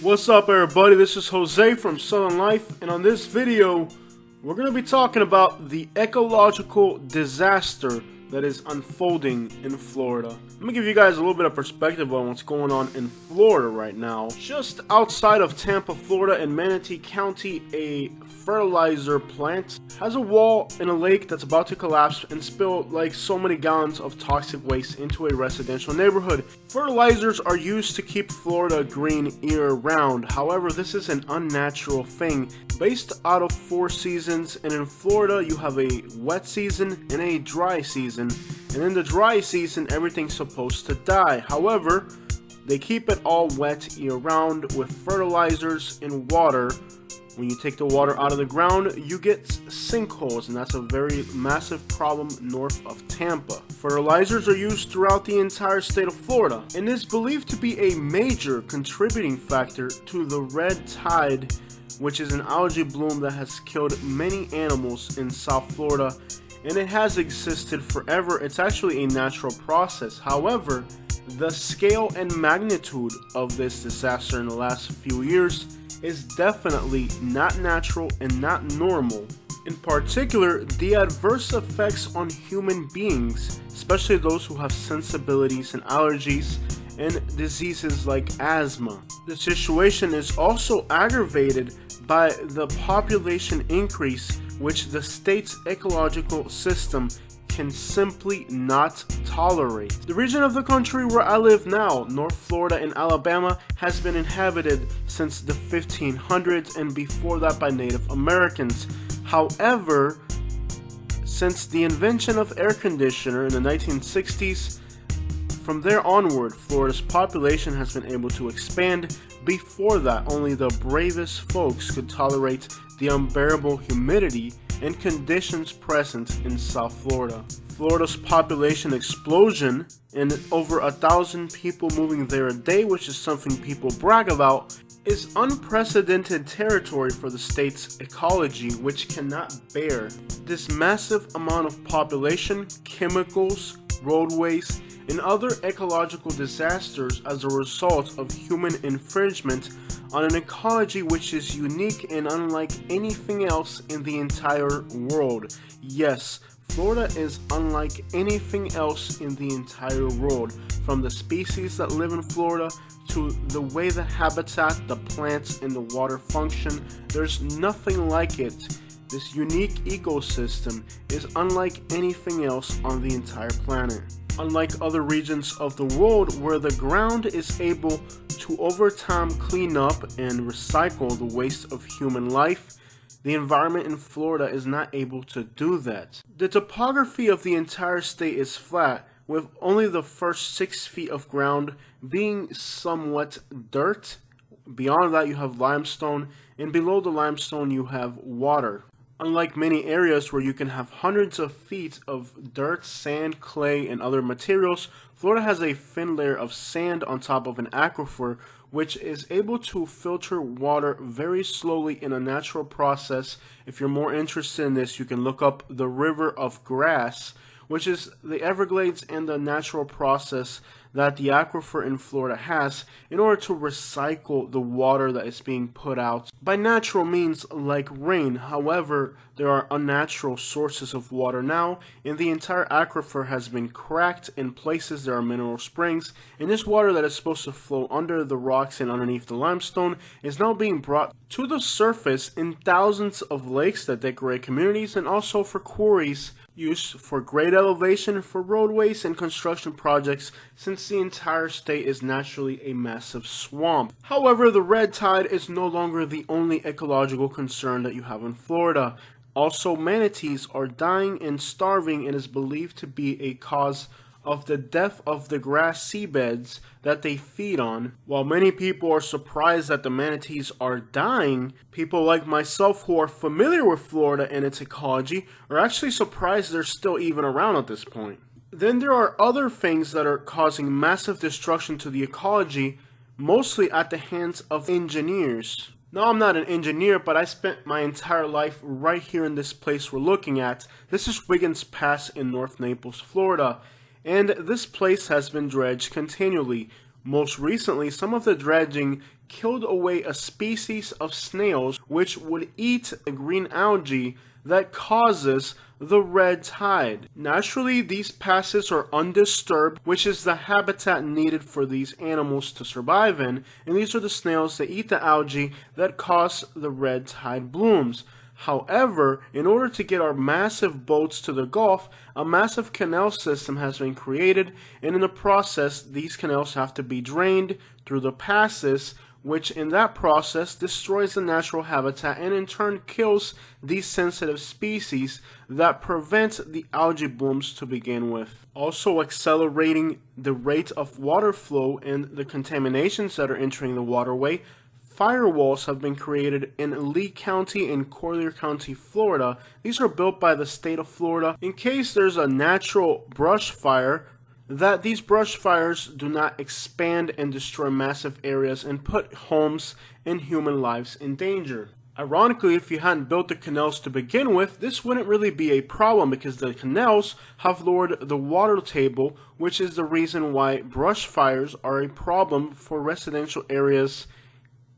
What's up everybody, this is Jose from Southern Life, and on this video we're going to be talking about the ecological disaster that is unfolding in Florida. Let me give you guys a little bit of perspective on what's going on in Florida right now. Just outside of Tampa, Florida, in Manatee County, a fertilizer plant has a wall in a lake that's about to collapse and spill like so many gallons of toxic waste into a residential neighborhood. Fertilizers are used to keep Florida green year-round. However, this is an unnatural thing based out of 4 seasons, and in Florida you have a wet season and a dry season, and in the dry season everything's supposed to die. However, they keep it all wet year-round with fertilizers and water. When you take the water out of the ground, you get sinkholes, and that's a very massive problem north of Tampa. Fertilizers are used throughout the entire state of Florida, and is believed to be a major contributing factor to the red tide, which is an algae bloom that has killed many animals in South Florida, and it has existed forever. It's actually a natural process. However, the scale and magnitude of this disaster in the last few years is definitely not natural and not normal. In particular, the adverse effects on human beings, especially those who have sensibilities and allergies and diseases like asthma. The situation is also aggravated by the population increase, which the state's ecological system can simply not tolerate. The region of the country where I live now, North Florida and Alabama, has been inhabited since the 1500s and before that by Native Americans. However, since the invention of air conditioner in the 1960s, from there onward, Florida's population has been able to expand. Before that, only the bravest folks could tolerate the unbearable humidity and conditions present in South Florida. Florida's population explosion and over 1,000 people moving there a day, which is something people brag about, is unprecedented territory for the state's ecology, which cannot bear this massive amount of population, chemicals, roadways, and other ecological disasters as a result of human infringement on an ecology which is unique and unlike anything else in the entire world. Yes, Florida is unlike anything else in the entire world, from the species that live in Florida to the way the habitat, the plants, and the water function. There's nothing like it. This unique ecosystem is unlike anything else on the entire planet. Unlike other regions of the world where the ground is able to over time clean up and recycle the waste of human life, the environment in Florida is not able to do that. The topography of the entire state is flat, with only the first 6 feet of ground being somewhat dirt. Beyond that you have limestone, and below the limestone you have water. Unlike many areas where you can have hundreds of feet of dirt, sand, clay, and other materials, Florida has a thin layer of sand on top of an aquifer, which is able to filter water very slowly in a natural process. If you're more interested in this, you can look up the River of Grass, which is the Everglades and the natural process that the aquifer in Florida has in order to recycle the water that is being put out by natural means like rain. However, there are unnatural sources of water now, and the entire aquifer has been cracked. In places there are mineral springs, and this water that is supposed to flow under the rocks and underneath the limestone is now being brought to the surface in thousands of lakes that decorate communities, and also for quarries used for grade elevation for roadways and construction projects, since the entire state is naturally a massive swamp. However, the red tide is no longer the only ecological concern that you have in Florida. Also, manatees are dying and starving, and is believed to be a cause of the death of the grass seabeds that they feed on. While many people are surprised that the manatees are dying, people like myself who are familiar with Florida and its ecology are actually surprised they're still even around at this point. Then there are other things that are causing massive destruction to the ecology, mostly at the hands of engineers. Now, I'm not an engineer, but I spent my entire life right here in this place we're looking at. This is Wiggins Pass in North Naples, Florida. And this place has been dredged continually Most recently, some of the dredging killed away a species of snails which would eat the green algae that causes the red tide. Naturally, these passes are undisturbed, which is the habitat needed for these animals to survive in, and these are the snails that eat the algae that cause the red tide blooms. However, in order to get our massive boats to the Gulf, a massive canal system has been created, and in the process, these canals have to be drained through the passes, which in that process destroys the natural habitat and in turn kills these sensitive species that prevent the algae blooms to begin with. Also accelerating the rate of water flow and the contaminations that are entering the waterway, firewalls have been created in Lee County and Collier County, Florida. These are built by the state of Florida in case there's a natural brush fire, that these brush fires do not expand and destroy massive areas and put homes and human lives in danger. Ironically, if you hadn't built the canals to begin with, this wouldn't really be a problem because the canals have lowered the water table, which is the reason why brush fires are a problem for residential areas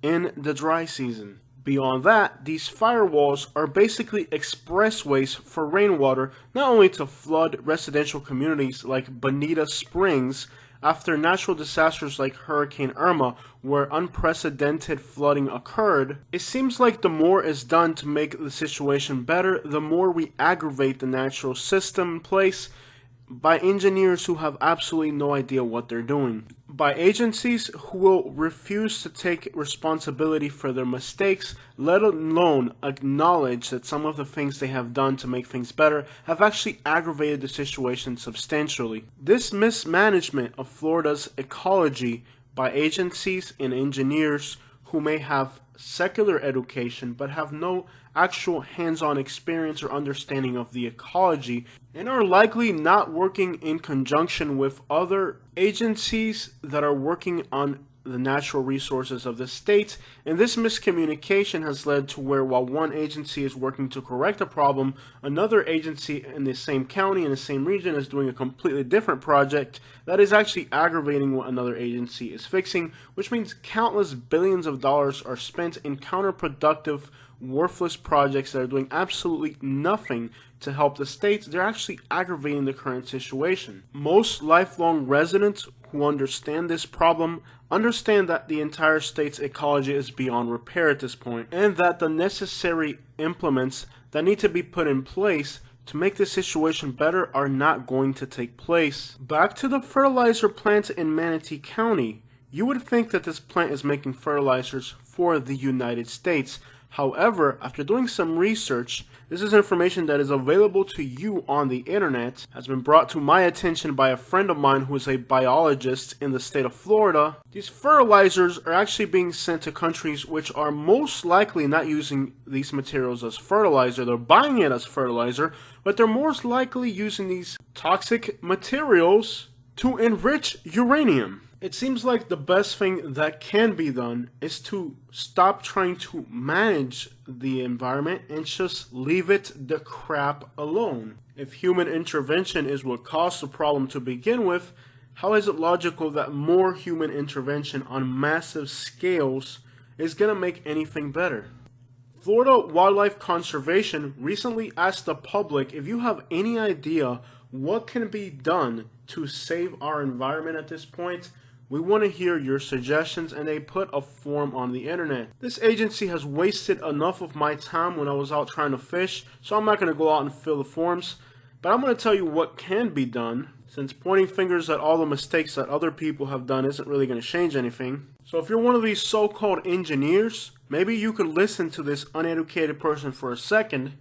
in the dry season. Beyond that, these firewalls are basically expressways for rainwater, not only to flood residential communities like Bonita Springs after natural disasters like Hurricane Irma, where unprecedented flooding occurred. It seems like the more is done to make the situation better, the more we aggravate the natural system in place by engineers who have absolutely no idea what they're doing, by agencies who will refuse to take responsibility for their mistakes, let alone acknowledge that some of the things they have done to make things better have actually aggravated the situation substantially. This mismanagement of Florida's ecology by agencies and engineers who may have secular education but have no actual hands-on experience or understanding of the ecology and are likely not working in conjunction with other agencies that are working on the natural resources of the state. And this miscommunication has led to where while one agency is working to correct a problem, another agency in the same county, in the same region, is doing a completely different project that is actually aggravating what another agency is fixing, which means countless billions of dollars are spent in counterproductive, worthless projects that are doing absolutely nothing to help the state. They're actually aggravating the current situation. Most lifelong residents who understand this problem understand that the entire state's ecology is beyond repair at this point, and that the necessary implements that need to be put in place to make the situation better are not going to take place. Back to the fertilizer plant in Manatee County. You would think that this plant is making fertilizers for the United States. However, after doing some research, this is information that is available to you on the internet, has been brought to my attention by a friend of mine who is a biologist in the state of Florida. These fertilizers are actually being sent to countries which are most likely not using these materials as fertilizer. They're buying it as fertilizer, but they're most likely using these toxic materials to enrich uranium. It seems like the best thing that can be done is to stop trying to manage the environment and just leave it the crap alone. If human intervention is what caused the problem to begin with, how is it logical that more human intervention on massive scales is going to make anything better? Florida Wildlife Conservation recently asked the public if you have any idea what can be done to save our environment at this point. We want to hear your suggestions, and they put a form on the internet. This agency has wasted enough of my time when I was out trying to fish, so I'm not going to go out and fill the forms, but I'm going to tell you what can be done, since pointing fingers at all the mistakes that other people have done isn't really going to change anything. So if you're one of these so-called engineers, maybe you could listen to this uneducated person for a second.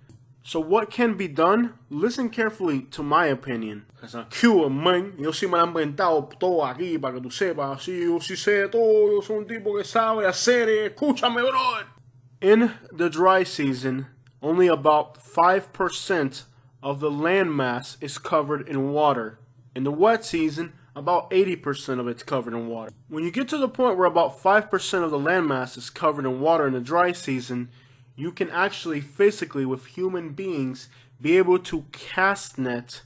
So what can be done? Listen carefully to my opinion. Yo sí me lo he inventado todo aquí para que tú sepas. Yo sí sé todo. Yo soy un tipo que sabe hacer. Escúchame, bro. In the dry season, only about 5% of the landmass is covered in water. In the wet season, about 80% of it's covered in water. When you get to the point where about 5% of the landmass is covered in water in the dry season, you can actually physically, with human beings, be able to cast net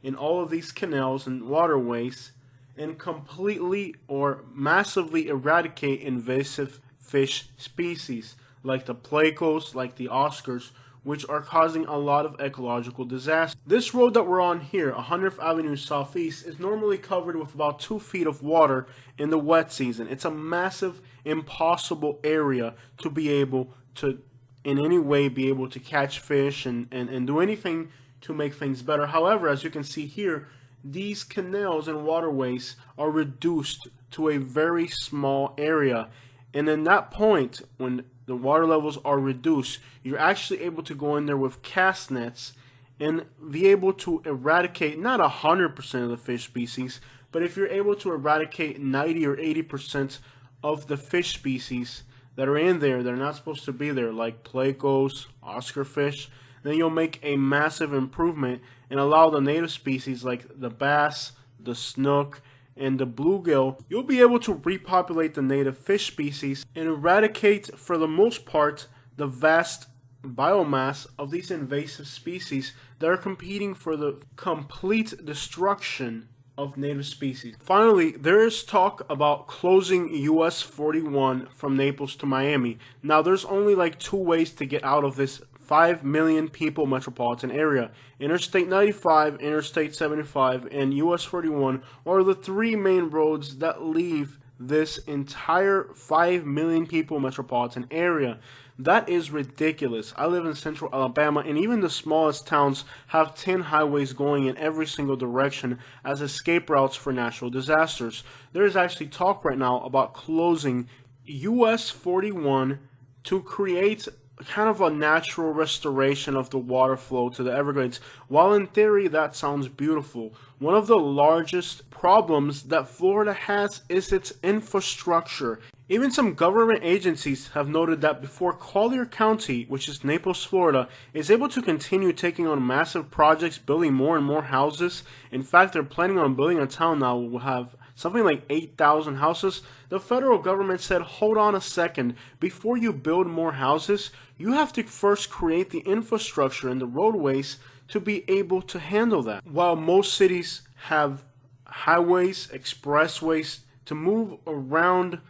in all of these canals and waterways and completely or massively eradicate invasive fish species like the plecos, like the Oscars, which are causing a lot of ecological disaster. This road that we're on here, 100th Avenue Southeast, is normally covered with about 2 feet of water in the wet season. It's a massive, impossible area to be able to, in any way, be able to catch fish and do anything to make things better. However, as you can see here, these canals and waterways are reduced to a very small area. And in that point, when the water levels are reduced, you're actually able to go in there with cast nets and be able to eradicate not 100% of the fish species, but if you're able to eradicate 90 or 80% of the fish species that are in there that are not supposed to be there, like plecos, Oscar fish, then you'll make a massive improvement and allow the native species like the bass, the snook, and the bluegill, you'll be able to repopulate the native fish species and eradicate, for the most part, the vast biomass of these invasive species that are competing for the complete destruction of native species. Finally, there is talk about closing US 41 from Naples to Miami. Now, there's only like 2 ways to get out of this 5 million people metropolitan area. Interstate 95, Interstate 75, and US 41 are the 3 main roads that leave this entire 5 million people metropolitan area. That is ridiculous. I live in central Alabama, and even the smallest towns have 10 highways going in every single direction as escape routes for natural disasters. There is actually talk right now about closing US 41 to create kind of a natural restoration of the water flow to the Everglades. While in theory that sounds beautiful, one of the largest problems that Florida has is its infrastructure. Even some government agencies have noted that before Collier County, which is Naples, Florida, is able to continue taking on massive projects, building more and more houses. In fact, they're planning on building a town now that will have something like 8,000 houses. The federal government said, hold on a second, before you build more houses, you have to first create the infrastructure and the roadways to be able to handle that. While most cities have highways, expressways to move around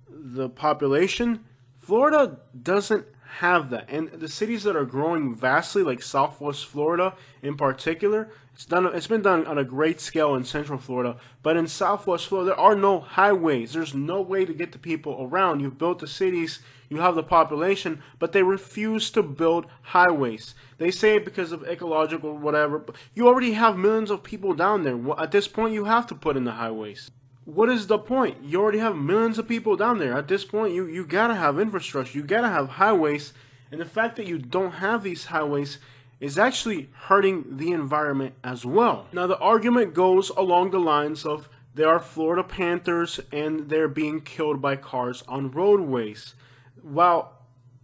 the population, Florida doesn't have that. And the cities that are growing vastly, like Southwest Florida in particular, it's been done on a great scale in Central Florida, but in Southwest Florida there are no highways. There's no way to get the people around. You've built the cities, you have the population, but they refuse to build highways. They say it because of ecological whatever, but you already have millions of people down there. At this point, you have to put in the highways. What is the point? You already have millions of people down there. At this point, you gotta have infrastructure. You gotta have highways. And the fact that you don't have these highways is actually hurting the environment as well. Now, the argument goes along the lines of there are Florida Panthers and they're being killed by cars on roadways. While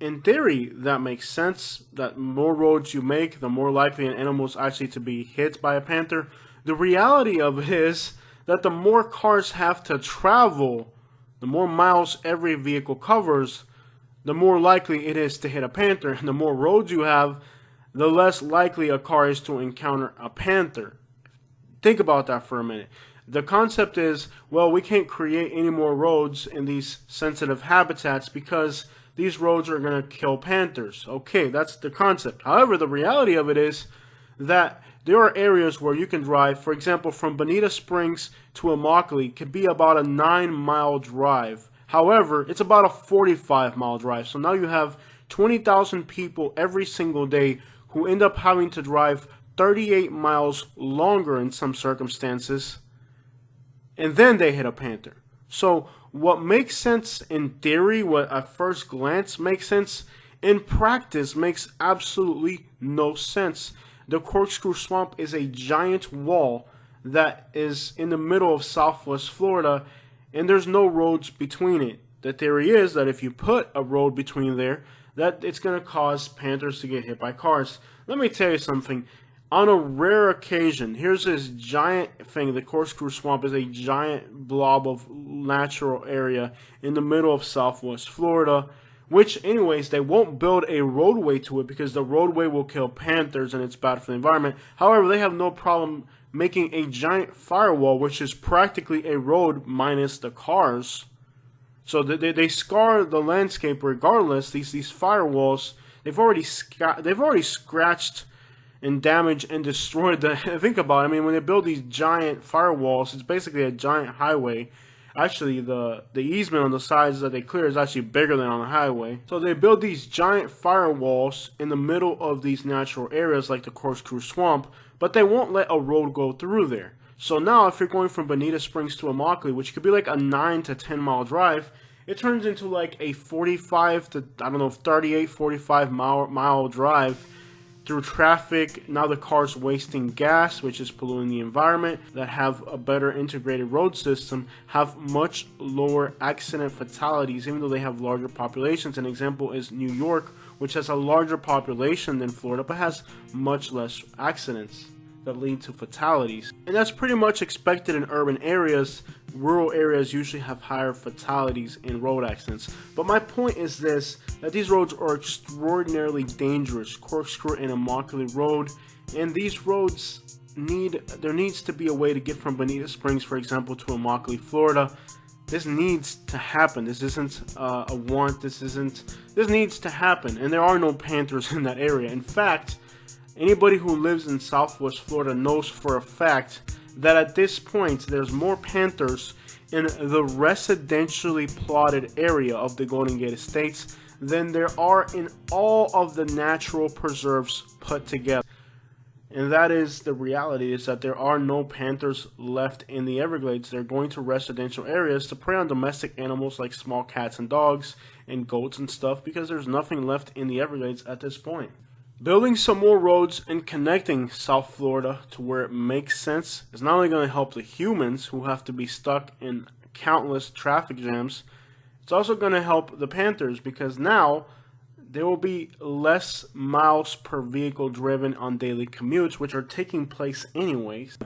in theory that makes sense, that more roads you make, the more likely an animal is actually to be hit by a panther, the reality of it is that the more cars have to travel, the more miles every vehicle covers, the more likely it is to hit a panther. And the more roads you have, the less likely a car is to encounter a panther. Think about that for a minute. The concept is, well, we can't create any more roads in these sensitive habitats because these roads are going to kill panthers. Okay, that's the concept. However, the reality of it is that there are areas where you can drive, for example, from Bonita Springs to Immokalee could be about a 9-mile drive. However, it's about a 45-mile drive. So now you have 20,000 people every single day who end up having to drive 38 miles longer in some circumstances, and then they hit a panther. So what makes sense in theory, what at first glance makes sense, in practice makes absolutely no sense. The Corkscrew Swamp is a giant wall that is in the middle of Southwest Florida, and there's no roads between it. The theory is that if you put a road between there, that it's going to cause panthers to get hit by cars. Let me tell you something. On a rare occasion, here's this giant thing. The Corkscrew Swamp is a giant blob of natural area in the middle of Southwest Florida, which anyways, they won't build a roadway to it because the roadway will kill panthers and it's bad for the environment. However, they have no problem making a giant firewall, which is practically a road minus the cars. So they scar the landscape regardless. These firewalls, they've already scratched and damaged and destroyed the. Think about it. I mean, when they build these giant firewalls, it's basically a giant highway. Actually, the easement on the sides that they clear is actually bigger than on the highway. So they build these giant firewalls in the middle of these natural areas like the Corkscrew Swamp, but they won't let a road go through there. So now if you're going from Bonita Springs to Immokalee, which could be like a 9 to 10 mile drive, it turns into like a 45 to, 38, 45 mile drive through traffic. Now the car's wasting gas, which is polluting the environment. That have a better integrated road system have much lower accident fatalities, even though they have larger populations. An example is New York, which has a larger population than Florida, but has much less accidents that lead to fatalities. And that's pretty much expected in urban areas. Rural areas usually have higher fatalities in road accidents. But my point is this, that these roads are extraordinarily dangerous. Corkscrew and Immokalee Road, and these roads there needs to be a way to get from Bonita Springs, for example, to Immokalee, Florida. This needs to happen. This isn't a want. This needs to happen. And there are no Panthers in that area. In fact, anybody who lives in Southwest Florida knows for a fact that at this point there's more Panthers in the residentially plotted area of the Golden Gate Estates than there are in all of the natural preserves put together. And that is the reality, is that there are no Panthers left in the Everglades. They're going to residential areas to prey on domestic animals like small cats and dogs and goats and stuff, because there's nothing left in the Everglades at this point. Building some more roads and connecting South Florida to where it makes sense is not only going to help the humans who have to be stuck in countless traffic jams, it's also going to help the Panthers, because now there will be less miles per vehicle driven on daily commutes, which are taking place anyways.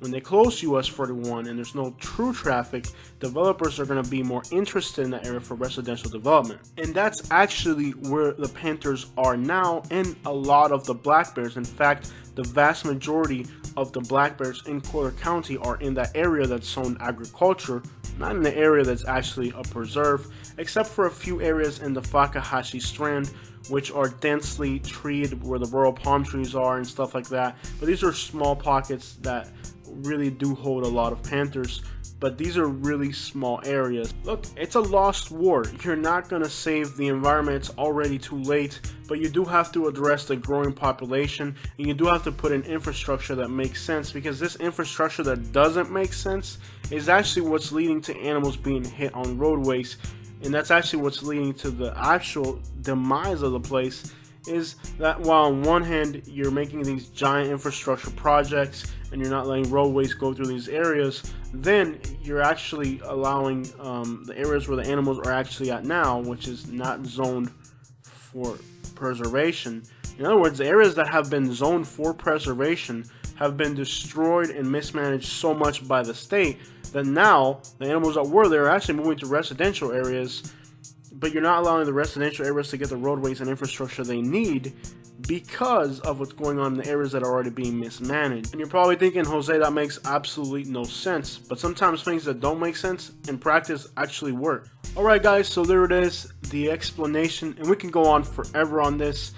When they close US 41 and there's no true traffic, developers are going to be more interested in that area for residential development. And that's actually where the Panthers are now, and a lot of the black bears. In fact, the vast majority of the black bears in Collier County are in that area that's zoned agriculture, not in the area that's actually a preserve, except for a few areas in the Fakahashi Strand, which are densely treed, where the royal palm trees are and stuff like that. But these are small pockets that really do hold a lot of Panthers, but these are really small areas. Look, it's a lost war. You're not going to save the environment. It's already too late, but you do have to address the growing population, and you do have to put in infrastructure that makes sense, because this infrastructure that doesn't make sense is actually what's leading to animals being hit on roadways, and that's actually what's leading to the actual demise of the place. Is that while on one hand you're making these giant infrastructure projects and you're not letting roadways go through these areas, then you're actually allowing the areas where the animals are actually at now, which is not zoned for preservation. In other words, the areas that have been zoned for preservation have been destroyed and mismanaged so much by the state that now the animals that were there are actually moving to residential areas, but you're not allowing the residential areas to get the roadways and infrastructure they need because of what's going on in the areas that are already being mismanaged. And you're probably thinking, Jose, that makes absolutely no sense. But sometimes things that don't make sense in practice actually work. Alright guys, so there it is, the explanation, and we can go on forever on this,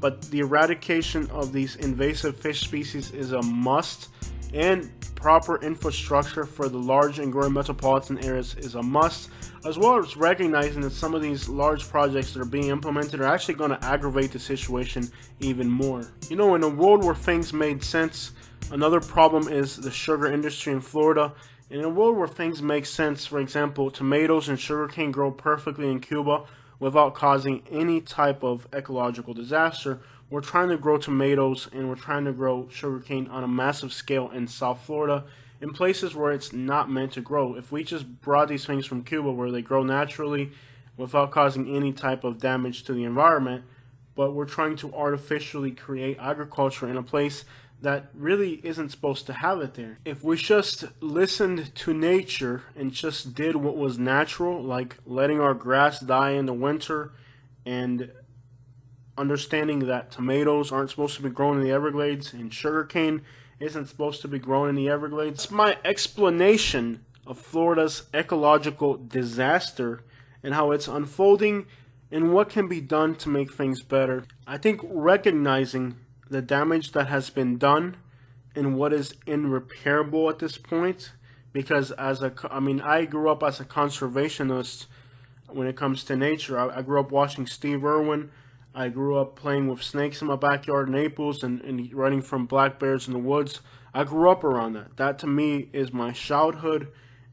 but the eradication of these invasive fish species is a must, and proper infrastructure for the large and growing metropolitan areas is a must, as well as recognizing that some of these large projects that are being implemented are actually going to aggravate the situation even more. You know, in a world where things made sense, another problem is the sugar industry in Florida. In a world where things make sense, for example, tomatoes and sugarcane grow perfectly in Cuba without causing any type of ecological disaster, we're trying to grow tomatoes and we're trying to grow sugarcane on a massive scale in South Florida, in places where it's not meant to grow. If we just brought these things from Cuba where they grow naturally without causing any type of damage to the environment, but we're trying to artificially create agriculture in a place that really isn't supposed to have it there. If we just listened to nature and just did what was natural, like letting our grass die in the winter and understanding that tomatoes aren't supposed to be grown in the Everglades and sugarcane isn't supposed to be grown in the Everglades. It's my explanation of Florida's ecological disaster and how it's unfolding and what can be done to make things better. I think recognizing the damage that has been done and what is irreparable at this point, because I grew up as a conservationist when it comes to nature. I grew up watching Steve Irwin. I grew up playing with snakes in my backyard in Naples and running from black bears in the woods. I grew up around that. That to me is my childhood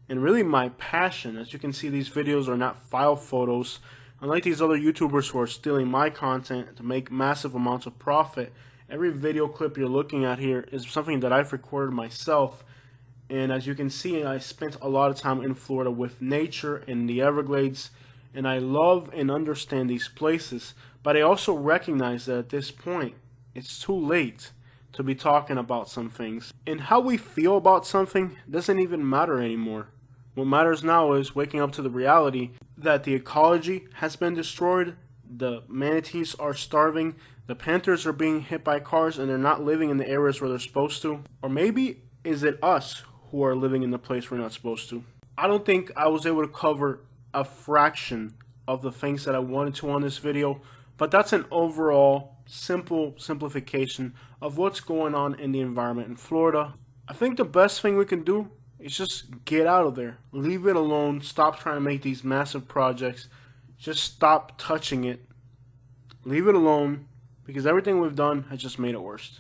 and really my passion. As you can see, these videos are not file photos. Unlike these other YouTubers who are stealing my content to make massive amounts of profit, every video clip you're looking at here is something that I've recorded myself. And as you can see, I spent a lot of time in Florida with nature in the Everglades, and I love and understand these places. But I also recognize that at this point, it's too late to be talking about some things. And how we feel about something doesn't even matter anymore. What matters now is waking up to the reality that the ecology has been destroyed, the manatees are starving, the panthers are being hit by cars and they're not living in the areas where they're supposed to. Or maybe is it us who are living in the place we're not supposed to? I don't think I was able to cover a fraction of the things that I wanted to on this video, but that's an overall simplification of what's going on in the environment in Florida. I think the best thing we can do is just get out of there. Leave it alone. Stop trying to make these massive projects. Just stop touching it. Leave it alone, because everything we've done has just made it worse.